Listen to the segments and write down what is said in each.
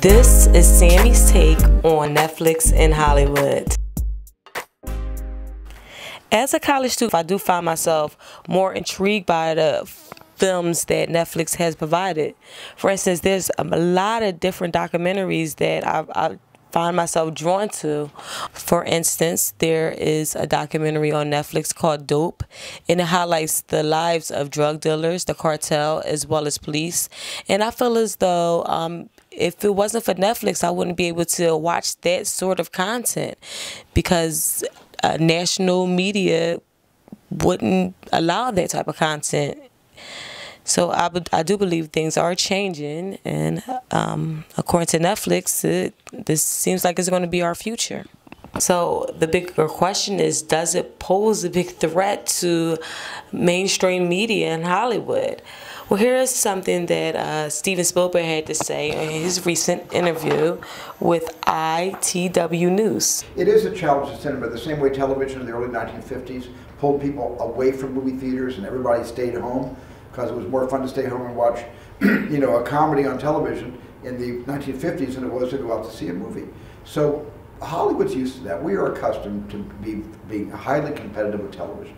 This is Sammy's take on Netflix and Hollywood. As a college student, I do find myself more intrigued by the films that Netflix has provided. For instance, there's a lot of different documentaries that I find myself drawn to. For instance, there is a documentary on Netflix called Dope, and it highlights the lives of drug dealers, the cartel, as well as police. And I feel as though if it wasn't for Netflix, I wouldn't be able to watch that sort of content because national media wouldn't allow that type of content. So I do believe things are changing, and according to Netflix, this seems like it's going to be our future. So the bigger question is, does it pose a big threat to mainstream media in Hollywood? Well, here is something that Steven Spielberg had to say in his recent interview with ITW News. It is a challenge to cinema, the same way television in the early 1950s pulled people away from movie theaters and everybody stayed home because it was more fun to stay home and watch a comedy on television in the 1950s than it was to go out to see a movie. So Hollywood's used to that. We are accustomed to being highly competitive with television.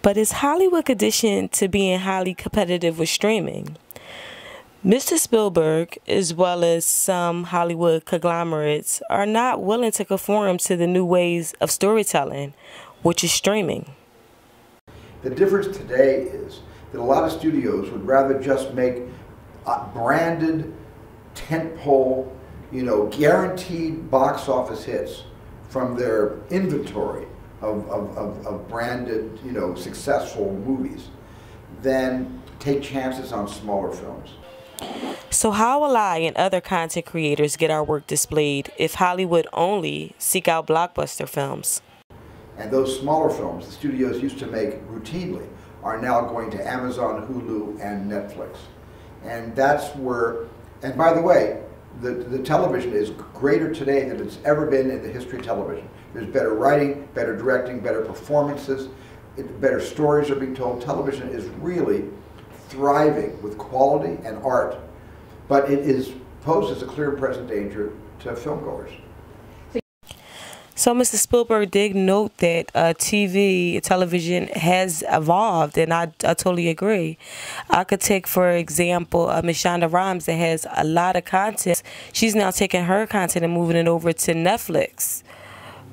But is Hollywood conditioned to being highly competitive with streaming? Mr. Spielberg, as well as some Hollywood conglomerates, are not willing to conform to the new ways of storytelling, which is streaming. The difference today is that a lot of studios would rather just make branded, tentpole, guaranteed box office hits from their inventory of branded, successful movies than take chances on smaller films. So how will I and other content creators get our work displayed if Hollywood only seek out blockbuster films? And those smaller films the studios used to make routinely are now going to Amazon, Hulu, and Netflix. And that's where, and by the way, the television is greater today than it's ever been in the history of television. There's better writing, better directing, better performances, better stories are being told. Television is really thriving with quality and art, but it poses a clear and present danger to filmgoers. So Mr. Spielberg did note that television has evolved, and I totally agree. I could take, for example, Ms. Shonda Rhimes that has a lot of content. She's now taking her content and moving it over to Netflix,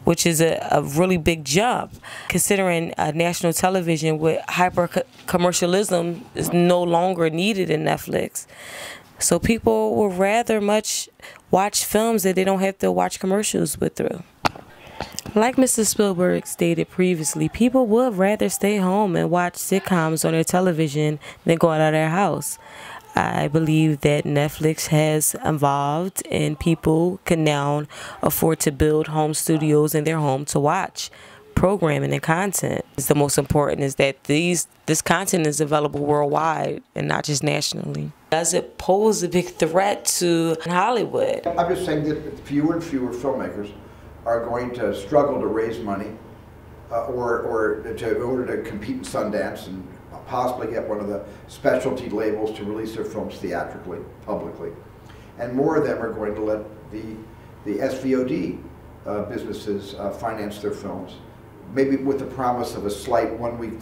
which is a really big jump, considering national television with hyper-commercialism is no longer needed in Netflix. So people would rather much watch films that they don't have to watch commercials with through. Like Mr. Spielberg stated previously, people would rather stay home and watch sitcoms on their television than go out of their house. I believe that Netflix has evolved and people can now afford to build home studios in their home to watch programming and content. The most important is that this content is available worldwide and not just nationally. Does it pose a big threat to Hollywood? I'm just saying that fewer and fewer filmmakers are going to struggle to raise money in order to compete in Sundance and possibly get one of the specialty labels to release their films theatrically, publicly. And more of them are going to let the SVOD businesses finance their films, maybe with the promise of a slight one-week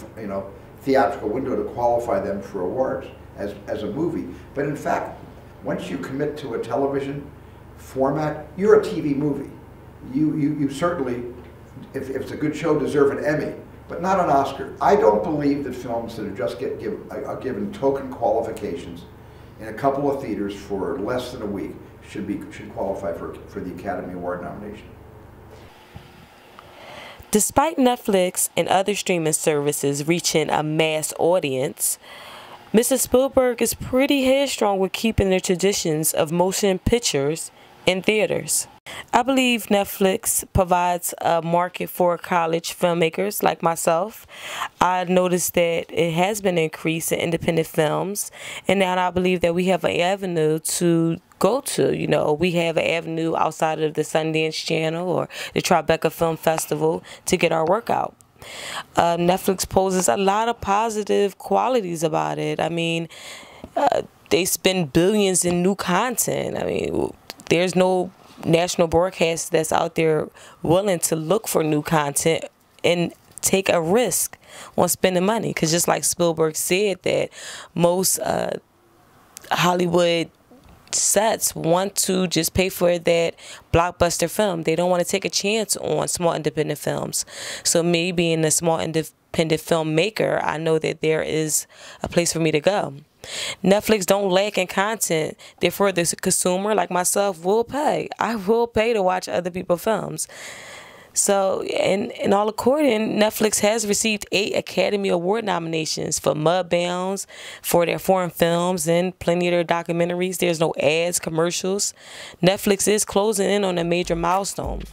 theatrical window to qualify them for awards as a movie. But in fact, once you commit to a television format, you're a TV movie. You certainly, if it's a good show, deserve an Emmy, but not an Oscar. I don't believe that films that are just are given token qualifications in a couple of theaters for less than a week should qualify for the Academy Award nomination. Despite Netflix and other streaming services reaching a mass audience, Mr. Spielberg is pretty headstrong with keeping the traditions of motion pictures in theaters. I believe Netflix provides a market for college filmmakers like myself. I noticed that it has been an increase in independent films, and now I believe that we have an avenue to go to. We have an avenue outside of the Sundance Channel or the Tribeca Film Festival to get our work out. Netflix poses a lot of positive qualities about it. I mean, they spend billions in new content. I mean, there's no national broadcast that's out there willing to look for new content and take a risk on spending money. Because just like Spielberg said, that most Hollywood sets want to just pay for that blockbuster film. They don't want to take a chance on small independent films. So me being a small independent filmmaker, I know that there is a place for me to go. Netflix don't lack in content. Therefore, the consumer like myself will pay. I will pay to watch other people's films. So, in all according, Netflix has received 8 Academy Award nominations for Mudbound, for their foreign films, and plenty of their documentaries. There's no ads, commercials. Netflix is closing in on a major milestone.